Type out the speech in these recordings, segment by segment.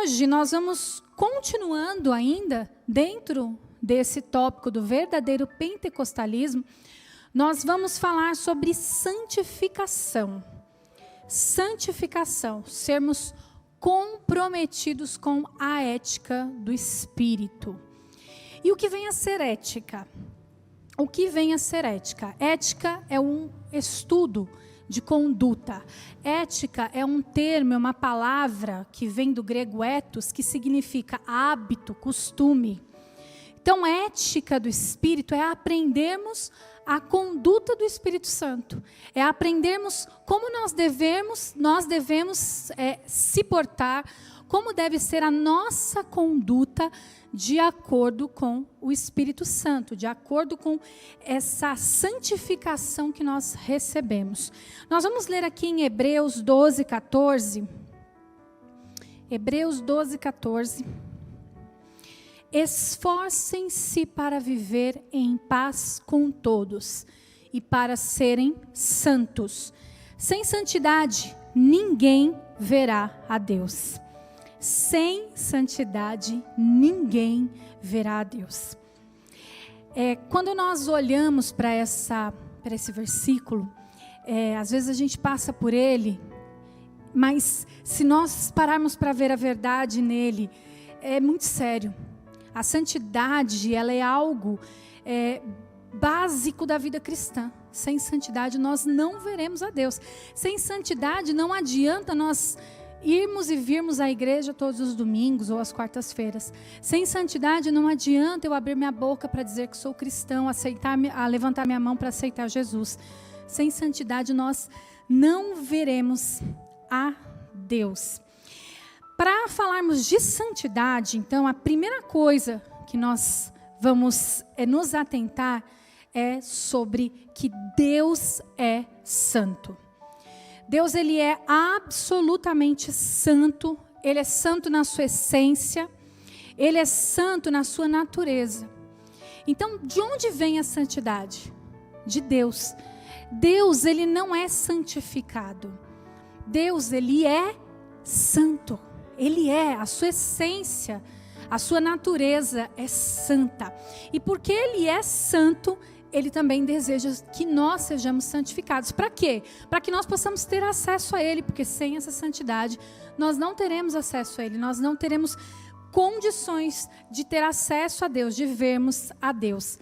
hoje nós vamos continuando ainda dentro desse tópico do verdadeiro pentecostalismo. Nós vamos falar sobre santificação. Santificação, sermos comprometidos com a ética do Espírito. E o que vem a ser ética? O que vem a ser ética? Ética é um estudo de conduta. Ética é um termo, é uma palavra que vem do grego ethos, que significa hábito, costume. Então, ética do Espírito é aprendermos a conduta do Espírito Santo. É aprendermos como nós devemos se portar, como deve ser a nossa conduta de acordo com o Espírito Santo, de acordo com essa santificação que nós recebemos. Nós vamos ler aqui em Hebreus 12, 14. Hebreus 12, 14. Esforcem-se para viver em paz com todos e para serem santos. Sem santidade, ninguém verá a Deus. Sem santidade, ninguém verá a Deus. Quando nós olhamos para esse versículo, às vezes a gente passa por ele, mas se nós pararmos para ver a verdade nele, é muito sério. A santidade, ela é algo básico da vida cristã. Sem santidade, nós não veremos a Deus. Sem santidade, não adianta nós irmos e virmos à igreja todos os domingos ou às quartas-feiras. Sem santidade, não adianta eu abrir minha boca para dizer que sou cristão, levantar minha mão para aceitar Jesus. Sem santidade, nós não veremos a Deus. Para falarmos de santidade, então, a primeira coisa que nós vamos nos atentar é sobre que Deus é santo. Deus, ele é absolutamente santo, ele é santo na sua essência, ele é santo na sua natureza. Então, de onde vem a santidade? De Deus. Deus, ele não é santificado. Deus, ele é santo. Ele é, a sua essência, a sua natureza é santa. E porque ele é santo, ele também deseja que nós sejamos santificados. Para quê? Para que nós possamos ter acesso a ele, porque sem essa santidade, nós não teremos acesso a ele, nós não teremos condições de ter acesso a Deus, de vermos a Deus.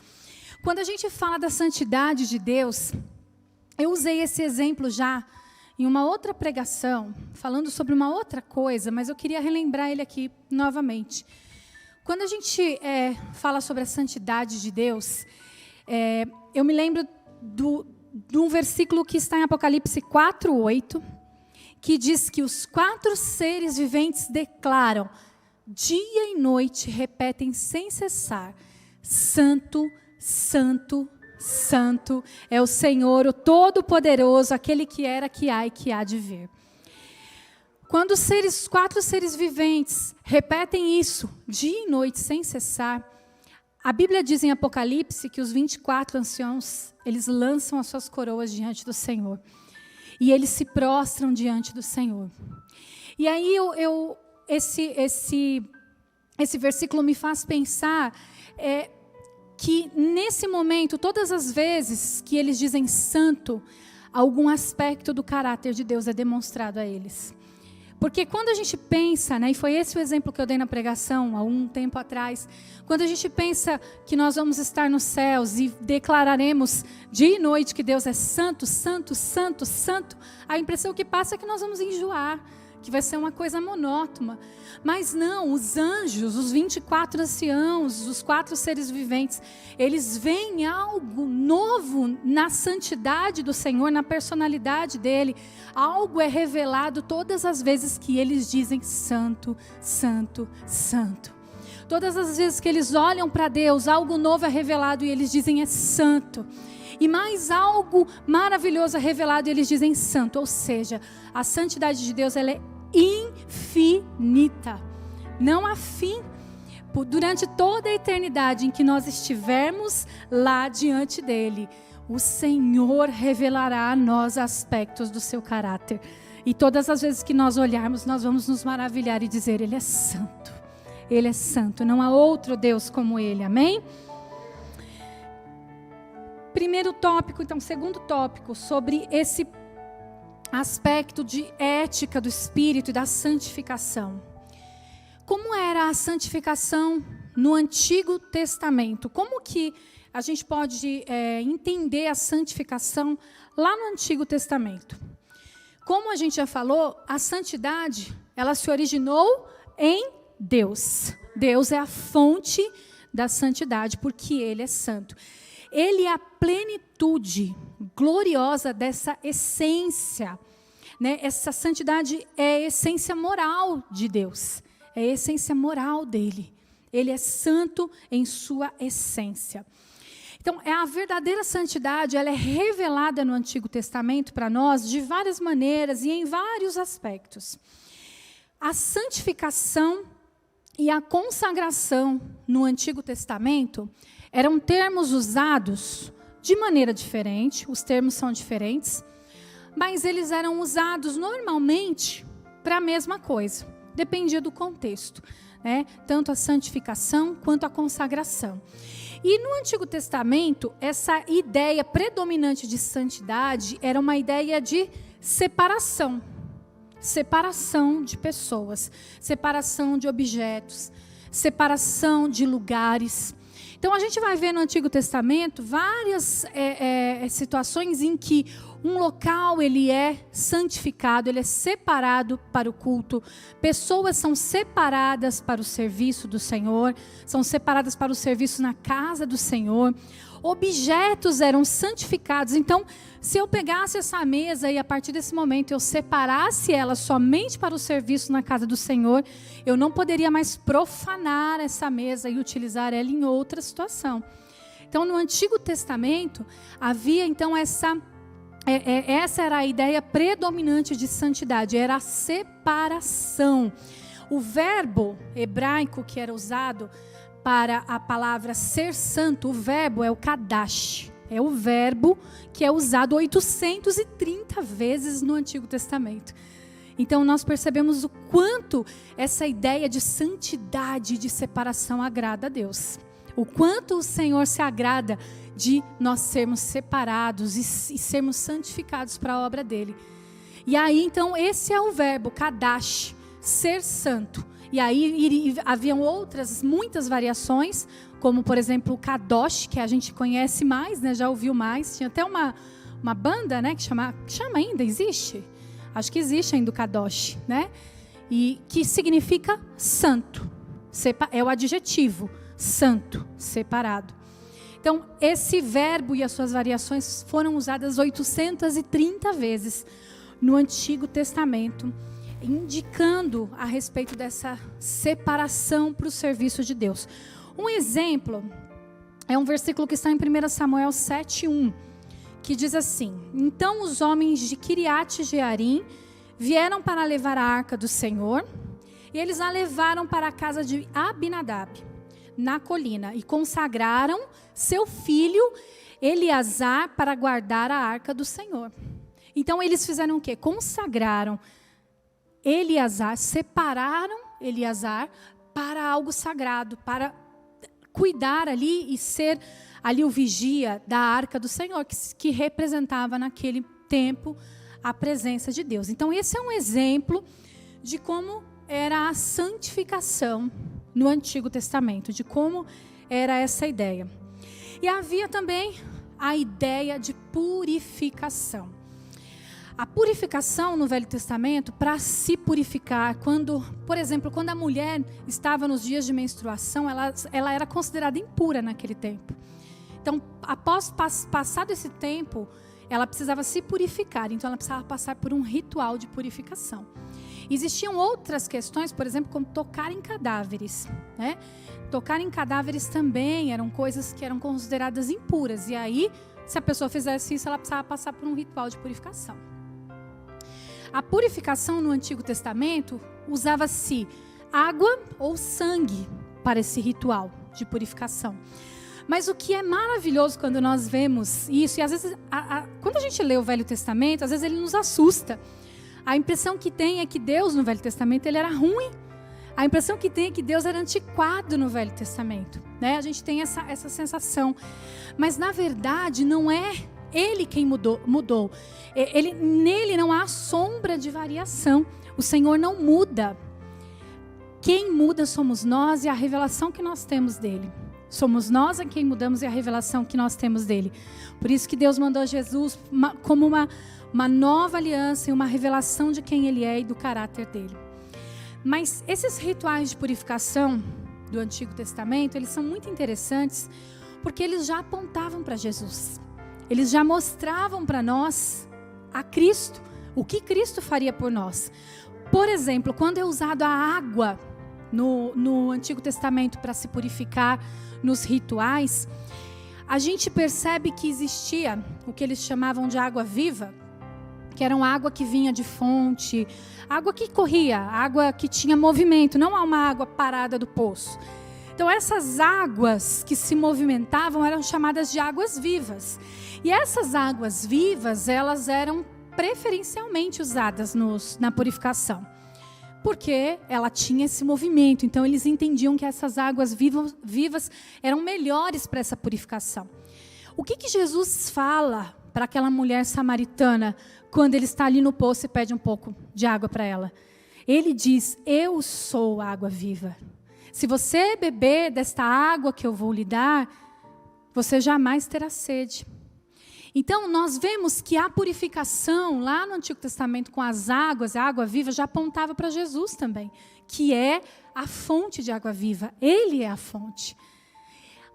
Quando a gente fala da santidade de Deus, eu usei esse exemplo já em uma outra pregação, falando sobre uma outra coisa, mas eu queria relembrar ele aqui novamente. Quando a gente fala sobre a santidade de Deus, eu me lembro de um versículo que está em Apocalipse 4:8, que diz que os 4 seres viventes declaram, dia e noite, repetem sem cessar, Santo, Santo, Santo é o Senhor, o Todo-Poderoso, aquele que era, que há e que há de vir. Quando os 4 seres viventes repetem isso dia e noite sem cessar, a Bíblia diz em Apocalipse que os 24 anciãos, eles lançam as suas coroas diante do Senhor. E eles se prostram diante do Senhor. E aí esse versículo me faz pensar que nesse momento, todas as vezes que eles dizem santo, algum aspecto do caráter de Deus é demonstrado a eles. Porque quando a gente pensa, e foi esse o exemplo que eu dei na pregação há um tempo atrás, quando a gente pensa que nós vamos estar nos céus e declararemos dia e noite que Deus é santo, santo, santo, santo, a impressão que passa é que nós vamos enjoar, que vai ser uma coisa monótona. Mas não, os anjos, os 24 anciãos, os 4 seres viventes, eles veem algo novo na santidade do Senhor, na personalidade dele. Algo é revelado todas as vezes que eles dizem santo, santo, santo. Todas as vezes que eles olham para Deus, algo novo é revelado e eles dizem é santo. E mais algo maravilhoso é revelado e eles dizem santo. Ou seja, a santidade de Deus, ela é infinita. Não há fim. Durante toda a eternidade em que nós estivermos lá diante dele, o Senhor revelará a nós aspectos do seu caráter. E todas as vezes que nós olharmos, nós vamos nos maravilhar e dizer: Ele é santo. Ele é santo. Não há outro Deus como Ele. Amém? Primeiro tópico, então, segundo tópico, sobre esse aspecto de ética do Espírito e da santificação. Como era a santificação no Antigo Testamento? Como que a gente pode entender a santificação lá no Antigo Testamento? Como a gente já falou, a santidade, ela se originou em Deus. Deus é a fonte da santidade, porque Ele é santo. Ele é a plenitude gloriosa dessa essência, né? Essa santidade é a essência moral de Deus, é a essência moral dele. Ele é santo em sua essência. Então, a verdadeira santidade, ela é revelada no Antigo Testamento para nós de várias maneiras e em vários aspectos. A santificação e a consagração no Antigo Testamento eram termos usados de maneira diferente, os termos são diferentes, mas eles eram usados normalmente para a mesma coisa, dependia do contexto, né? Tanto a santificação quanto a consagração. E no Antigo Testamento, essa ideia predominante de santidade era uma ideia de separação. Separação de pessoas, separação de objetos, separação de lugares. Então, a gente vai ver no Antigo Testamento várias situações em que um local ele é santificado, ele é separado para o culto. Pessoas são separadas para o serviço do Senhor, são separadas para o serviço na casa do Senhor. Objetos eram santificados. Então, se eu pegasse essa mesa e a partir desse momento eu separasse ela somente para o serviço na casa do Senhor, eu não poderia mais profanar essa mesa e utilizar ela em outra situação. Então, no Antigo Testamento, havia então essa era a ideia predominante de santidade, era a separação. O verbo hebraico que era usado para a palavra ser santo, o verbo é o kadash. É o verbo que é usado 830 vezes no Antigo Testamento. Então, nós percebemos o quanto essa ideia de santidade, de separação agrada a Deus. O quanto o Senhor se agrada de nós sermos separados e sermos santificados para a obra dEle. E aí, então, esse é o verbo, kadash, ser santo. E aí haviam muitas variações, como, por exemplo, o kadosh, que a gente conhece mais, né, já ouviu mais. Tinha até uma banda, né, que chama ainda, existe? Acho que existe ainda o kadosh, né? E que significa santo. É o adjetivo, santo, separado. Então, esse verbo e as suas variações foram usadas 830 vezes no Antigo Testamento, indicando a respeito dessa separação para o serviço de Deus. Um exemplo é um versículo que está em 1 Samuel 7:1, que diz assim: Então os homens de Kiriat Jearim vieram para levar a arca do Senhor, e eles a levaram para a casa de Abinadab, na colina, e consagraram seu filho Eleazar para guardar a arca do Senhor. Então eles fizeram o quê? Consagraram Eleazar, separaram Eleazar para algo sagrado, para cuidar ali e ser ali o vigia da arca do Senhor, que representava naquele tempo a presença de Deus. Então esse é um exemplo de como era a santificação no Antigo Testamento, de como era essa ideia. E havia também a ideia de purificação. A purificação no Velho Testamento, para se purificar, por exemplo, quando a mulher estava nos dias de menstruação, ela era considerada impura naquele tempo. Então, após passado esse tempo, ela precisava se purificar, então ela precisava passar por um ritual de purificação. Existiam outras questões, por exemplo, como tocar em cadáveres, né? Tocar em cadáveres também eram coisas que eram consideradas impuras, e aí, se a pessoa fizesse isso, ela precisava passar por um ritual de purificação. A purificação no Antigo Testamento usava-se água ou sangue para esse ritual de purificação. Mas o que é maravilhoso quando nós vemos isso, e às vezes, quando a gente lê o Velho Testamento, às vezes ele nos assusta. A impressão que tem é que Deus no Velho Testamento ele era ruim. A impressão que tem é que Deus era antiquado no Velho Testamento, né? A gente tem essa sensação. Mas na verdade não é Ele quem mudou. Nele não há sombra de variação. O Senhor não muda. Quem muda somos nós e a revelação que nós temos dele. Somos nós a quem mudamos e a revelação que nós temos dele. Por isso que Deus mandou Jesus como uma nova aliança e uma revelação de quem ele é e do caráter dele. Mas esses rituais de purificação do Antigo Testamento, eles são muito interessantes porque eles já apontavam para Jesus. Eles já mostravam para nós a Cristo, o que Cristo faria por nós. Por exemplo, quando é usado a água no Antigo Testamento para se purificar nos rituais, a gente percebe que existia o que eles chamavam de água viva, que era uma água que vinha de fonte, água que corria, água que tinha movimento, não uma água parada do poço. Então essas águas que se movimentavam eram chamadas de águas vivas. E essas águas vivas, elas eram preferencialmente usadas na purificação, porque ela tinha esse movimento. Então eles entendiam que essas águas vivas eram melhores para essa purificação. O que Jesus fala para aquela mulher samaritana quando ele está ali no poço e pede um pouco de água para ela? Ele diz: eu sou a água viva. Se você beber desta água que eu vou lhe dar, você jamais terá sede. Então, nós vemos que a purificação lá no Antigo Testamento com as águas, a água viva, já apontava para Jesus também, que é a fonte de água viva. Ele é a fonte.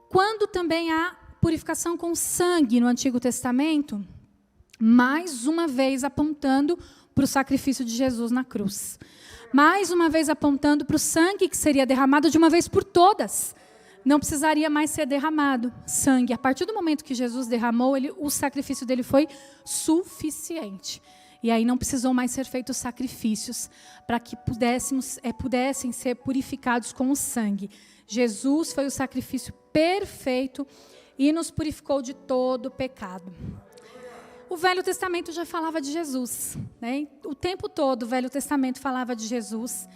Quando também há purificação com sangue no Antigo Testamento, mais uma vez apontando para o sacrifício de Jesus na cruz. Mais uma vez apontando para o sangue que seria derramado de uma vez por todas. Não precisaria mais ser derramado sangue. A partir do momento que Jesus derramou, o sacrifício dele foi suficiente. E aí não precisou mais ser feitos sacrifícios para que pudessem ser purificados com o sangue. Jesus foi o sacrifício perfeito e nos purificou de todo o pecado. O Velho Testamento já falava de Jesus, né? O tempo todo o Velho Testamento falava de Jesus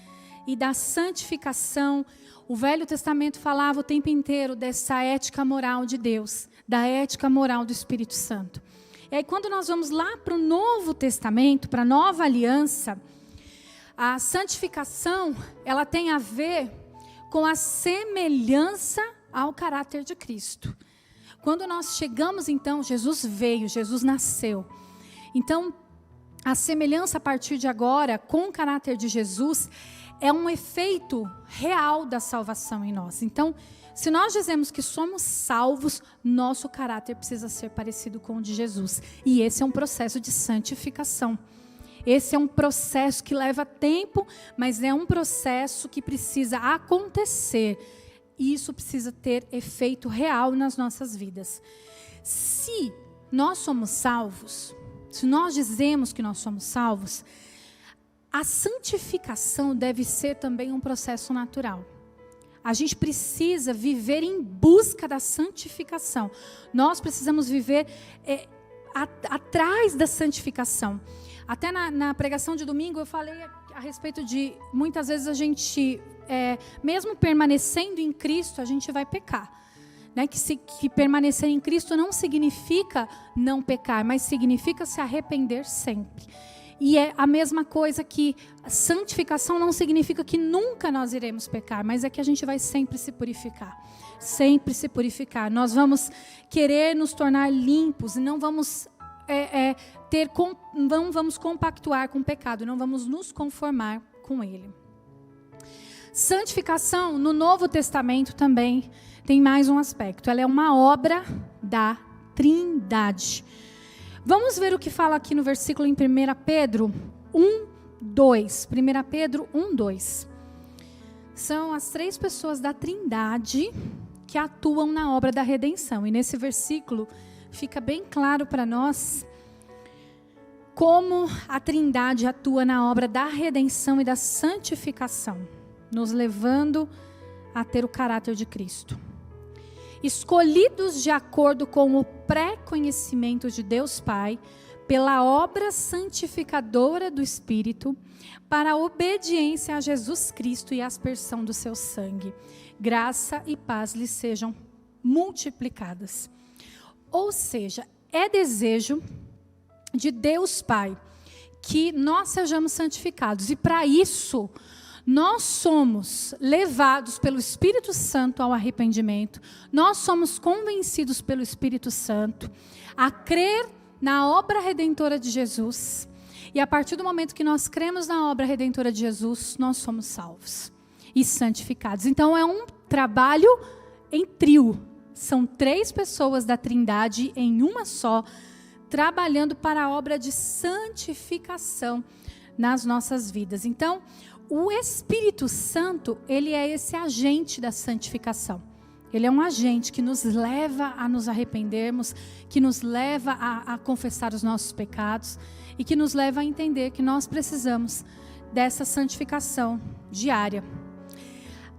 e da santificação. O Velho Testamento falava o tempo inteiro dessa ética moral de Deus, da ética moral do Espírito Santo. E aí quando nós vamos lá para o Novo Testamento, para a Nova Aliança, a santificação, ela tem a ver com a semelhança ao caráter de Cristo. Quando nós chegamos, então, Jesus veio, Jesus nasceu. Então, a semelhança a partir de agora com o caráter de Jesus é um efeito real da salvação em nós. Então, se nós dizemos que somos salvos, nosso caráter precisa ser parecido com o de Jesus. E esse é um processo de santificação. Esse é um processo que leva tempo, mas é um processo que precisa acontecer. E isso precisa ter efeito real nas nossas vidas. Se nós somos salvos, se nós dizemos que nós somos salvos, a santificação deve ser também um processo natural. A gente precisa viver em busca da santificação. Nós precisamos viver atrás da santificação. Até na pregação de domingo eu falei a respeito de, muitas vezes a gente, mesmo permanecendo em Cristo, a gente vai pecar. Né? Que permanecer em Cristo não significa não pecar, mas significa se arrepender sempre. E é a mesma coisa que santificação não significa que nunca nós iremos pecar, mas é que a gente vai sempre se purificar. Sempre se purificar. Nós vamos querer nos tornar limpos e não vamos não vamos compactuar com o pecado, não vamos nos conformar com ele. Santificação no Novo Testamento também tem mais um aspecto. Ela é uma obra da Trindade. Vamos ver o que fala aqui no versículo em 1 Pedro 1:2. 1 Pedro 1:2. São as 3 pessoas da Trindade que atuam na obra da redenção. E nesse versículo fica bem claro para nós como a Trindade atua na obra da redenção e da santificação, nos levando a ter o caráter de Cristo. Escolhidos de acordo com o pré-conhecimento de Deus Pai, pela obra santificadora do Espírito, para a obediência a Jesus Cristo e a aspersão do seu sangue. Graça e paz lhes sejam multiplicadas. Ou seja, é desejo de Deus Pai que nós sejamos santificados. E para isso, nós somos levados pelo Espírito Santo ao arrependimento. Nós somos convencidos pelo Espírito Santo a crer na obra redentora de Jesus. E a partir do momento que nós cremos na obra redentora de Jesus, nós somos salvos e santificados. Então é um trabalho em trio. São 3 pessoas da Trindade em uma só, trabalhando para a obra de santificação nas nossas vidas. Então, o Espírito Santo, ele é esse agente da santificação. Ele é um agente que nos leva a nos arrependermos, que nos leva a confessar os nossos pecados e que nos leva a entender que nós precisamos dessa santificação diária.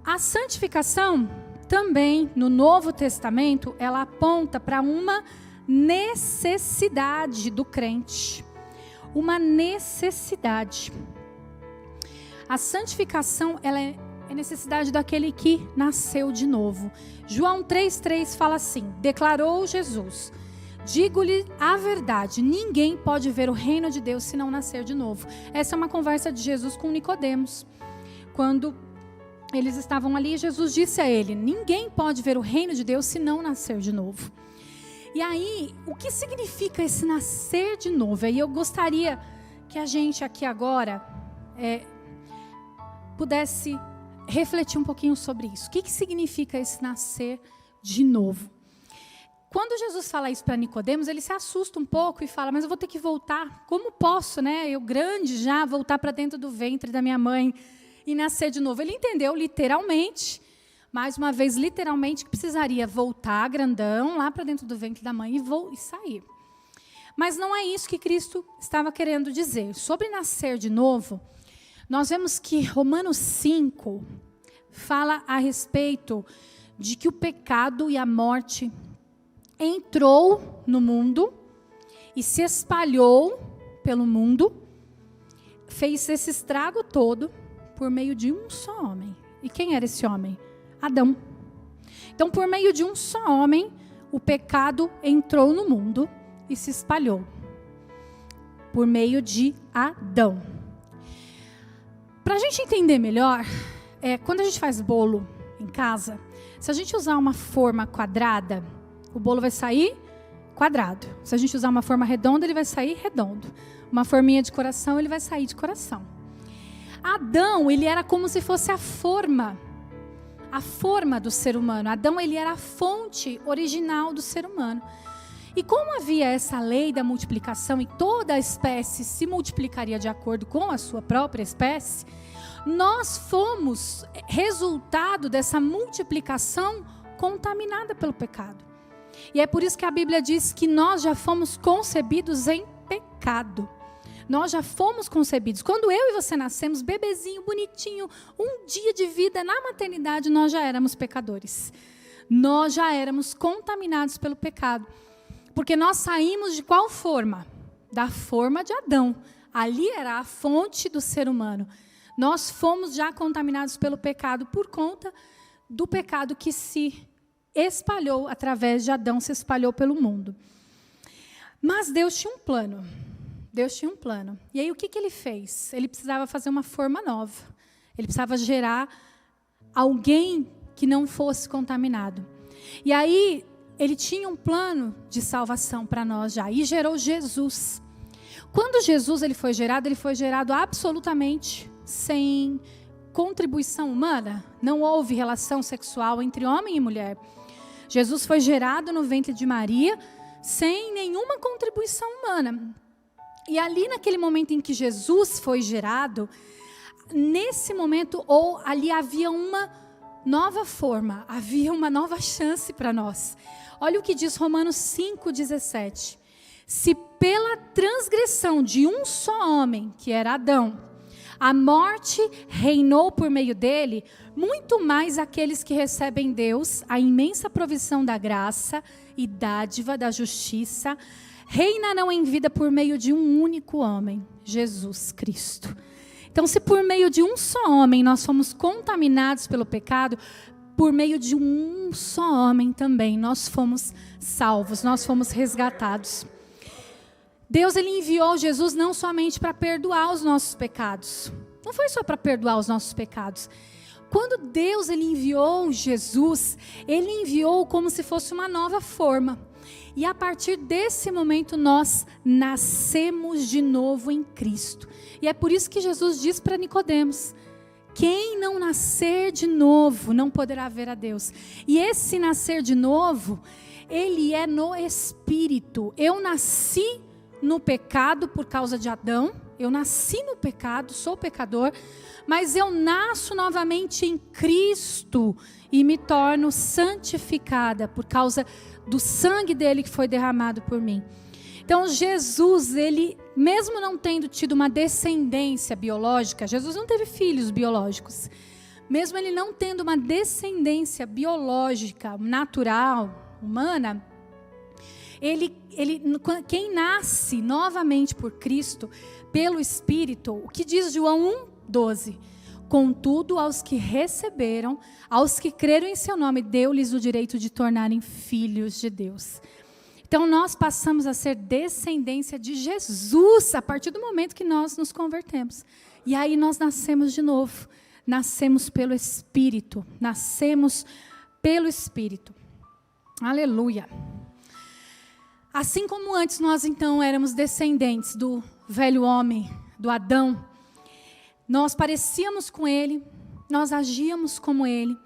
A santificação também, no Novo Testamento, ela aponta para uma necessidade do crente. Uma necessidade. A santificação, ela é necessidade daquele que nasceu de novo. João 3,3 fala assim: declarou Jesus: digo-lhe a verdade, ninguém pode ver o reino de Deus se não nascer de novo. Essa é uma conversa de Jesus com Nicodemos. Quando eles estavam ali, Jesus disse a ele: ninguém pode ver o reino de Deus se não nascer de novo. E aí, o que significa esse nascer de novo? Aí eu gostaria que a gente aqui agora pudesse refletir um pouquinho sobre isso. O que significa esse nascer de novo? Quando Jesus fala isso para Nicodemos, ele se assusta um pouco e fala: mas eu vou ter que voltar. Como posso, né? Eu grande já, voltar para dentro do ventre da minha mãe e nascer de novo. Ele entendeu literalmente, mais uma vez literalmente, que precisaria voltar grandão lá para dentro do ventre da mãe e sair. Mas não é isso que Cristo estava querendo dizer. Sobre nascer de novo, nós vemos que Romanos 5 fala a respeito de que o pecado e a morte entrou no mundo e se espalhou pelo mundo, fez esse estrago todo por meio de um só homem. E quem era esse homem? Adão. Então, por meio de um só homem, o pecado entrou no mundo e se espalhou. Por meio de Adão. Para a gente entender melhor, quando a gente faz bolo em casa, se a gente usar uma forma quadrada, o bolo vai sair quadrado. Se a gente usar uma forma redonda, ele vai sair redondo. Uma forminha de coração, ele vai sair de coração. Adão, ele era como se fosse a forma do ser humano. Adão, ele era a fonte original do ser humano. E como havia essa lei da multiplicação e toda a espécie se multiplicaria de acordo com a sua própria espécie, nós fomos resultado dessa multiplicação contaminada pelo pecado. E é por isso que a Bíblia diz que nós já fomos concebidos em pecado. Nós já fomos concebidos. Quando eu e você nascemos, bebezinho, bonitinho, um dia de vida na maternidade, nós já éramos pecadores. Nós já éramos contaminados pelo pecado. Porque nós saímos de qual forma? Da forma de Adão. Ali era a fonte do ser humano. Nós fomos já contaminados pelo pecado por conta do pecado que se espalhou através de Adão, se espalhou pelo mundo. Mas Deus tinha um plano. Deus tinha um plano. E aí o que ele fez? Ele precisava fazer uma forma nova. Ele precisava gerar alguém que não fosse contaminado. E aí ele tinha um plano de salvação para nós já. E gerou Jesus. Quando Jesus ele foi gerado absolutamente sem contribuição humana. Não houve relação sexual entre homem e mulher. Jesus foi gerado no ventre de Maria sem nenhuma contribuição humana. E ali naquele momento em que Jesus foi gerado, nesse momento, ali havia uma nova forma, havia uma nova chance para nós. Olha o que diz Romanos 5,17. Se pela transgressão de um só homem, que era Adão, A morte reinou por meio dele, muito mais aqueles que recebem Deus, a imensa provisão da graça e dádiva da justiça, reinarão em vida por meio de um único homem, Jesus Cristo. Então, se por meio de um só homem nós fomos contaminados pelo pecado, por meio de um só homem também nós fomos salvos, nós fomos resgatados. Deus, ele enviou Jesus não somente para perdoar os nossos pecados. Não foi só para perdoar os nossos pecados. Quando Deus, ele enviou Jesus, ele enviou como se fosse uma nova forma. E a partir desse momento nós nascemos de novo em Cristo. E é por isso que Jesus diz para Nicodemos: quem não nascer de novo não poderá ver a Deus. E esse nascer de novo, ele é no Espírito. Eu nasci no pecado por causa de Adão. Eu nasci no pecado, sou pecador. Mas eu nasço novamente em Cristo e me torno santificada por causa do sangue dele que foi derramado por mim. Então Jesus, ele, mesmo não tendo tido uma descendência biológica, Jesus não teve filhos biológicos. Mesmo ele não tendo uma descendência biológica, natural, humana, quem nasce novamente por Cristo, pelo Espírito, o que diz João 1:12? Contudo, aos que receberam, aos que creram em seu nome, deu-lhes o direito de tornarem filhos de Deus. Então, nós passamos a ser descendência de Jesus a partir do momento que nós nos convertemos. E aí nós nascemos de novo. Nascemos pelo Espírito. Nascemos pelo Espírito. Aleluia. Assim como antes nós, então, éramos descendentes do velho homem, do Adão, nós parecíamos com ele, nós agíamos como ele,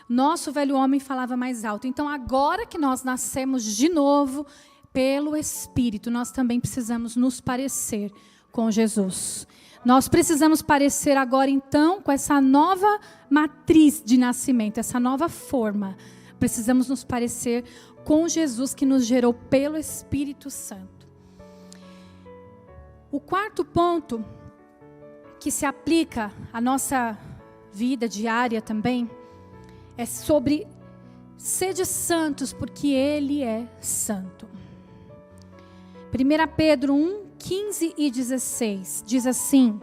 nosso velho homem falava mais alto. Então, agora que nós nascemos de novo pelo Espírito, nós também precisamos nos parecer com Jesus. Nós precisamos parecer agora, então, com essa nova matriz de nascimento, essa nova forma. Precisamos nos parecer com Jesus que nos gerou pelo Espírito Santo. O quarto ponto que se aplica à nossa vida diária também é sobre sede santos, porque Ele é santo. 1 Pedro 1:15 e 16 diz assim: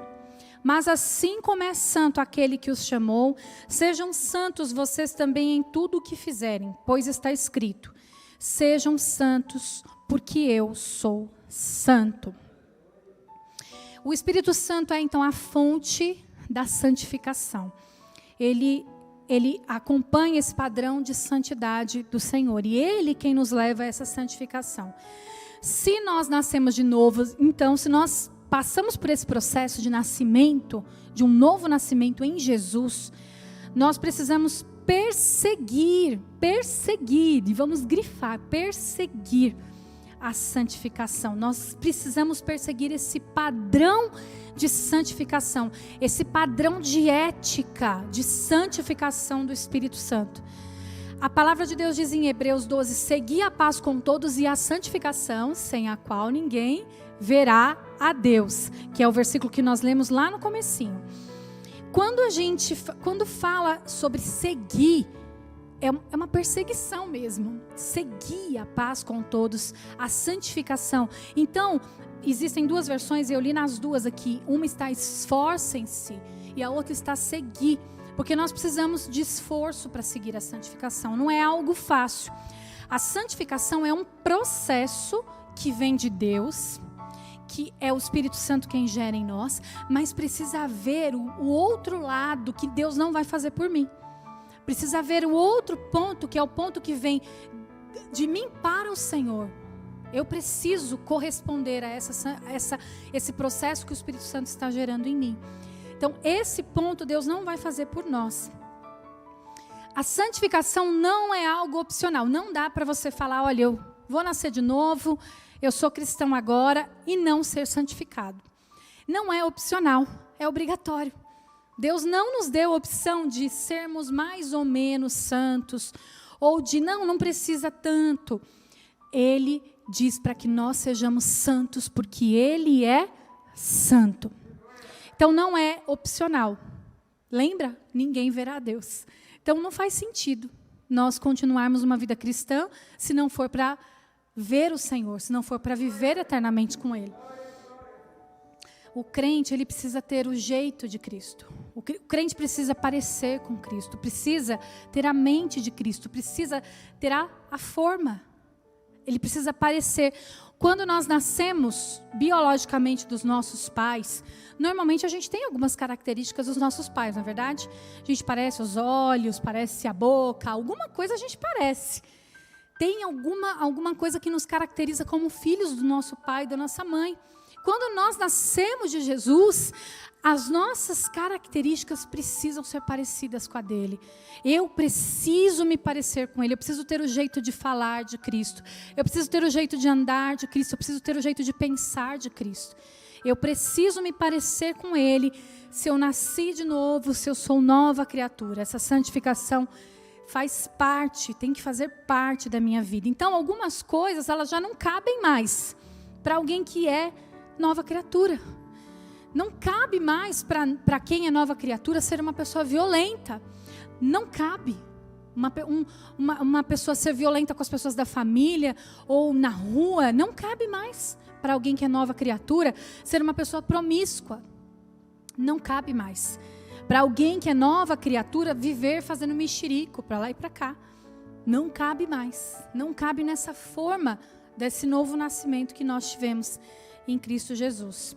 mas assim como é santo aquele que os chamou, sejam santos vocês também em tudo o que fizerem, pois está escrito: sejam santos, porque eu sou santo. O Espírito Santo é então a fonte da santificação. Ele acompanha esse padrão de santidade do Senhor. E Ele quem nos leva a essa santificação. Se nós nascemos de novo, então, se nós passamos por esse processo de nascimento, de um novo nascimento em Jesus, nós precisamos perseguir, e vamos grifar, perseguir a santificação. Nós precisamos perseguir esse padrão de santificação, esse padrão de ética, de santificação do Espírito Santo. A palavra de Deus diz em Hebreus 12: segui a paz com todos e a santificação, sem a qual ninguém verá a Deus, que é o versículo que nós lemos lá no comecinho. Quando fala sobre seguir, é uma perseguição mesmo. Seguir a paz com todos, a santificação. Então, existem duas versões, eu li nas duas aqui. Uma está esforcem-se e a outra está seguir. Porque nós precisamos de esforço para seguir a santificação. Não é algo fácil. A santificação é um processo que vem de Deus, que é o Espírito Santo quem gera em nós, mas precisa haver o outro lado que Deus não vai fazer por mim. Precisa haver o outro ponto, que é o ponto que vem de mim para o Senhor. Eu preciso corresponder a esse processo que o Espírito Santo está gerando em mim. Então, esse ponto Deus não vai fazer por nós. A santificação não é algo opcional. Não dá para você falar: olha, eu vou nascer de novo, eu sou cristão agora, e não ser santificado. Não é opcional, é obrigatório. Deus não nos deu a opção de sermos mais ou menos santos, ou de não precisa tanto. Ele diz para que nós sejamos santos, porque Ele é santo. Então não é opcional. Lembra? Ninguém verá a Deus. Então não faz sentido nós continuarmos uma vida cristã se não for para ver o Senhor, se não for para viver eternamente com Ele. O crente, ele precisa ter o jeito de Cristo. O crente precisa parecer com Cristo, precisa ter a mente de Cristo, precisa ter a forma. Ele precisa parecer. Quando nós nascemos biologicamente dos nossos pais, normalmente a gente tem algumas características dos nossos pais, não é verdade? A gente parece os olhos, parece a boca, alguma coisa a gente parece. Tem alguma coisa que nos caracteriza como filhos do nosso pai e da nossa mãe. Quando nós nascemos de Jesus, as nossas características precisam ser parecidas com a dele. Eu preciso me parecer com ele, eu preciso ter o jeito de falar de Cristo, eu preciso ter o jeito de andar de Cristo, eu preciso ter o jeito de pensar de Cristo. Eu preciso me parecer com ele, se eu nasci de novo, se eu sou nova criatura. Essa santificação faz parte, tem que fazer parte da minha vida. Então, algumas coisas, elas já não cabem mais para alguém que é nova criatura. Não cabe mais para quem é nova criatura ser uma pessoa violenta. Não cabe uma pessoa ser violenta com as pessoas da família ou na rua. Não cabe mais para alguém que é nova criatura ser uma pessoa promíscua. Não cabe mais para alguém que é nova criatura viver fazendo mexerico para lá e para cá. Não cabe mais. Não cabe nessa forma desse novo nascimento que nós tivemos em Cristo Jesus.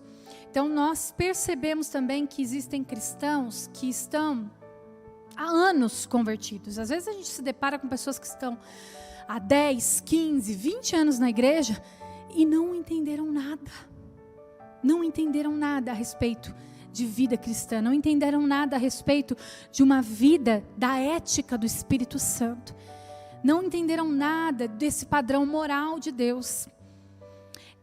Então nós percebemos também que existem cristãos que estão há anos convertidos. Às vezes a gente se depara com pessoas que estão há 10, 15, 20 anos na igreja e não entenderam nada. Não entenderam nada a respeito de vida cristã, não entenderam nada a respeito de uma vida da ética do Espírito Santo. Não entenderam nada desse padrão moral de Deus.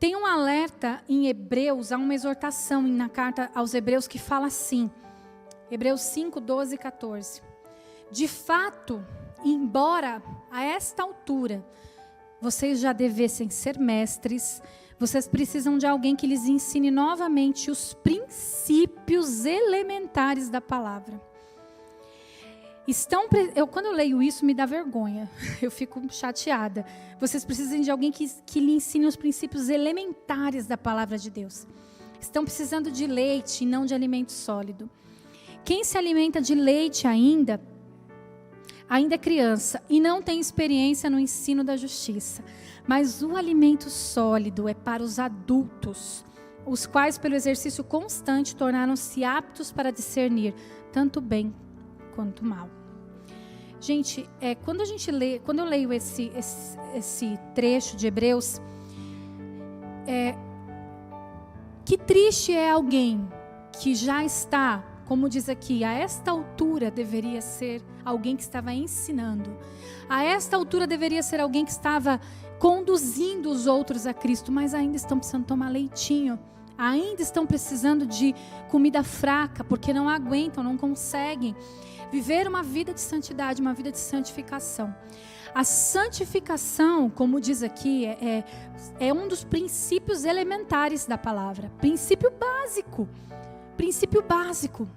Tem um alerta em Hebreus, há uma exortação na carta aos Hebreus que fala assim, Hebreus 5, 12 e 14. De fato, embora a esta altura vocês já devessem ser mestres, vocês precisam de alguém que lhes ensine novamente os princípios elementares da palavra. Quando eu leio isso, me dá vergonha. Eu fico chateada. Vocês precisam de alguém que lhe ensine os princípios elementares da palavra de Deus. Estão precisando de leite e não de alimento sólido. Quem se alimenta de leite ainda é criança e não tem experiência no ensino da justiça. Mas o alimento sólido é para os adultos, os quais, pelo exercício constante, tornaram-se aptos para discernir tanto bem quanto mal. Gente, quando eu leio esse trecho de Hebreus, que triste é alguém que já está, como diz aqui, a esta altura deveria ser alguém que estava ensinando, a esta altura deveria ser alguém que estava conduzindo os outros a Cristo, mas ainda estão precisando tomar leitinho, ainda estão precisando de comida fraca, porque não aguentam, não conseguem viver uma vida de santidade, uma vida de santificação. A santificação, como diz aqui, é um dos princípios elementares da palavra. Princípio básico. Princípio básico.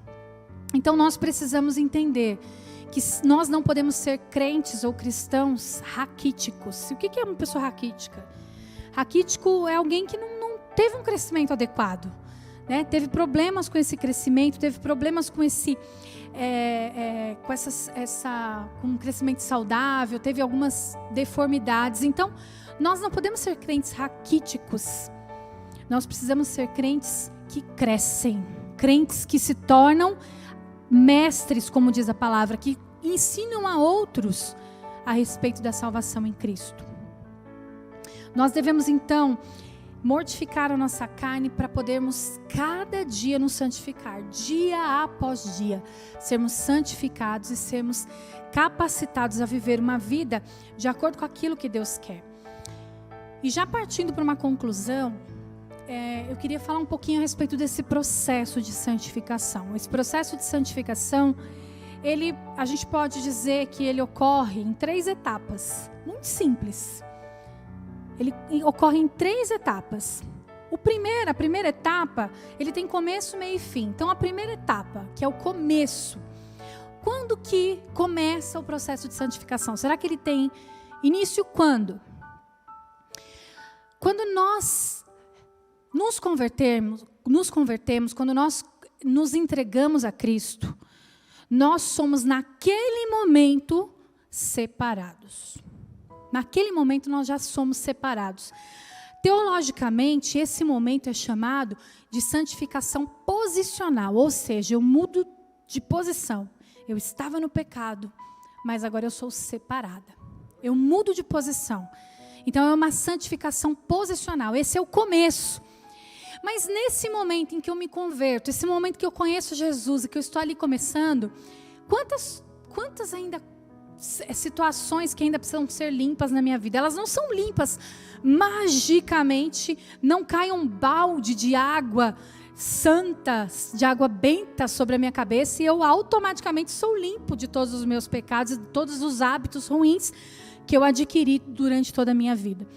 Então nós precisamos entender que nós não podemos ser crentes ou cristãos raquíticos. O que é uma pessoa raquítica? Raquítico é alguém que não teve um crescimento adequado, né? Teve problemas com esse crescimento, teve problemas com com um crescimento saudável, teve algumas deformidades. Então, nós não podemos ser crentes raquíticos. Nós precisamos ser crentes que crescem, crentes que se tornam mestres, como diz a palavra, que ensinam a outros a respeito da salvação em Cristo. Nós devemos, então, mortificar a nossa carne para podermos cada dia nos santificar, dia após dia, sermos santificados e sermos capacitados a viver uma vida de acordo com aquilo que Deus quer. E já partindo para uma conclusão, eu queria falar um pouquinho a respeito desse processo de santificação. Esse processo de santificação, a gente pode dizer que ele ocorre em 3 etapas, muito simples. Ele ocorre em 3 etapas. A primeira etapa, ele tem começo, meio e fim. Então, a primeira etapa, que é o começo. Quando que começa o processo de santificação? Será que ele tem início quando? Quando nós nos convertemos, quando nós nos entregamos a Cristo, nós somos naquele momento separados. Naquele momento nós já somos separados. Teologicamente, esse momento é chamado de santificação posicional, ou seja, eu mudo de posição. Eu estava no pecado, mas agora eu sou separada. Eu mudo de posição. Então é uma santificação posicional. Esse é o começo. Mas nesse momento em que eu me converto, esse momento que eu conheço Jesus e que eu estou ali começando, quantas ainda situações que ainda precisam ser limpas na minha vida? Elas não são limpas magicamente, não cai um balde de água santa, de água benta sobre a minha cabeça e eu automaticamente sou limpo de todos os meus pecados e de todos os hábitos ruins que eu adquiri durante toda a minha vida.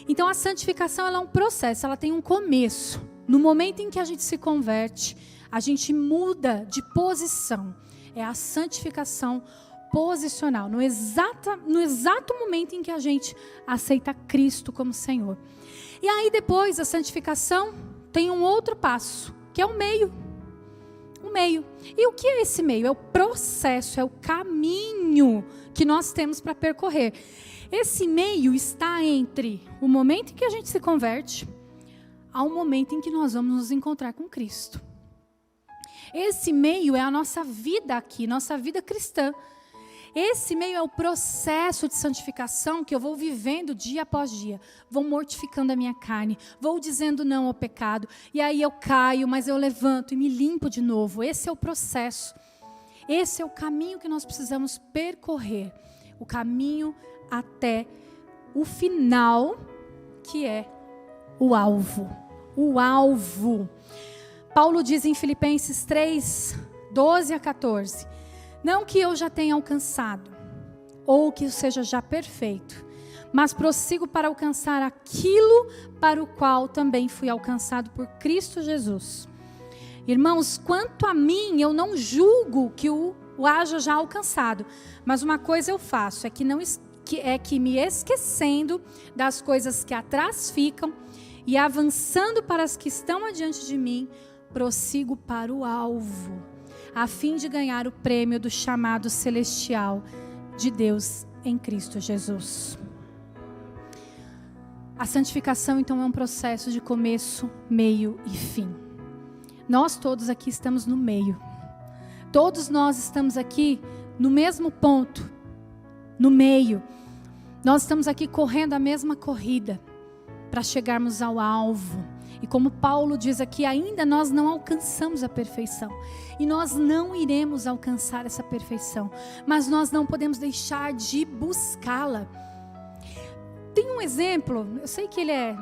Então a santificação ela é um processo, ela tem um começo. No momento em que a gente se converte, a gente muda de posição. É a santificação posicional, no exato momento em que a gente aceita Cristo como Senhor. E aí depois a santificação tem um outro passo, que é o meio. O meio. E o que é esse meio? É o processo, é o caminho que nós temos para percorrer. Esse meio está entre o momento em que a gente se converte ao momento em que nós vamos nos encontrar com Cristo. Esse meio é a nossa vida aqui, nossa vida cristã. Esse meio é o processo de santificação que eu vou vivendo dia após dia. Vou mortificando a minha carne, vou dizendo não ao pecado. E aí eu caio, mas eu levanto e me limpo de novo. Esse é o processo. Esse é o caminho que nós precisamos percorrer. O caminho até o final, que é o alvo. O alvo. Paulo diz em Filipenses 3, 12 a 14... Não que eu já tenha alcançado, ou que eu seja já perfeito, mas prossigo para alcançar aquilo para o qual também fui alcançado por Cristo Jesus. Irmãos, quanto a mim, eu não julgo que o haja já alcançado, mas uma coisa eu faço, é que me esquecendo das coisas que atrás ficam e avançando para as que estão adiante de mim, prossigo para o alvo, a fim de ganhar o prêmio do chamado celestial de Deus em Cristo Jesus. A santificação, então, é um processo de começo, meio e fim. Nós todos aqui estamos no meio. Todos nós estamos aqui no mesmo ponto, no meio. Nós estamos aqui correndo a mesma corrida para chegarmos ao alvo. E como Paulo diz aqui, ainda nós não alcançamos a perfeição. E nós não iremos alcançar essa perfeição. Mas nós não podemos deixar de buscá-la. Tem um exemplo, eu sei que ele é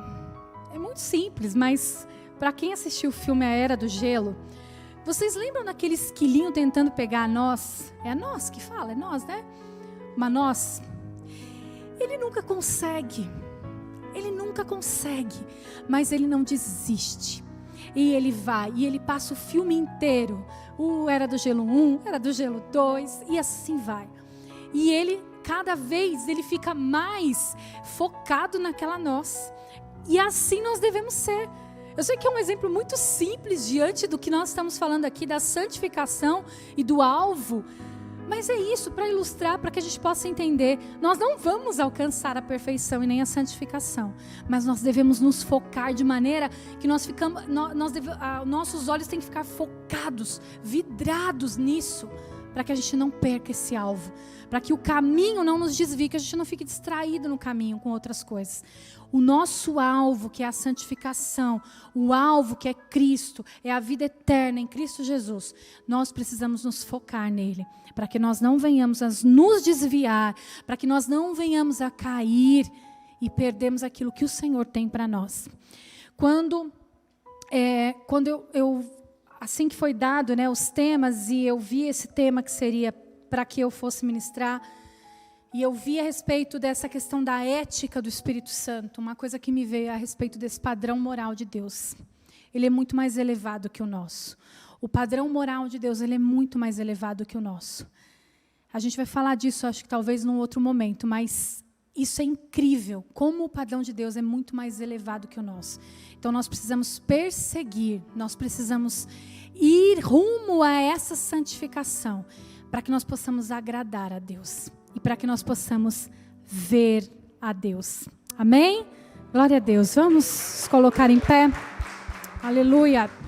muito simples, mas para quem assistiu o filme A Era do Gelo, vocês lembram daquele esquilinho tentando pegar a noz? É a noz que fala, é noz, né? Uma noz. Ele nunca consegue. Ele nunca consegue, mas ele não desiste. E ele vai, e ele passa o filme inteiro. O Era do Gelo 1, Era do Gelo 2, e assim vai. E ele, cada vez, ele fica mais focado naquela noz. E assim nós devemos ser. Eu sei que é um exemplo muito simples diante do que nós estamos falando aqui, da santificação e do alvo. Mas é isso, para ilustrar, para que a gente possa entender. Nós não vamos alcançar a perfeição e nem a santificação. Mas nós devemos nos focar de maneira que nossos olhos têm que ficar focados, vidrados nisso. Para que a gente não perca esse alvo. Para que o caminho não nos desvie, que a gente não fique distraído no caminho com outras coisas. O nosso alvo, que é a santificação, o alvo que é Cristo, é a vida eterna em Cristo Jesus. Nós precisamos nos focar nele, para que nós não venhamos a nos desviar, para que nós não venhamos a cair e perdermos aquilo que o Senhor tem para nós. Quando eu assim que foi dado, né, os temas, e eu vi esse tema que seria para que eu fosse ministrar, E eu vi a respeito dessa questão da ética do Espírito Santo, uma coisa que me veio a respeito desse padrão moral de Deus. Ele é muito mais elevado que o nosso. O padrão moral de Deus, ele é muito mais elevado que o nosso. A gente vai falar disso, acho que talvez num outro momento, mas isso é incrível, como o padrão de Deus é muito mais elevado que o nosso. Então nós precisamos perseguir, nós precisamos ir rumo a essa santificação, para que nós possamos agradar a Deus e para que nós possamos ver a Deus. Amém? Glória a Deus. Vamos nos colocar em pé. Aleluia.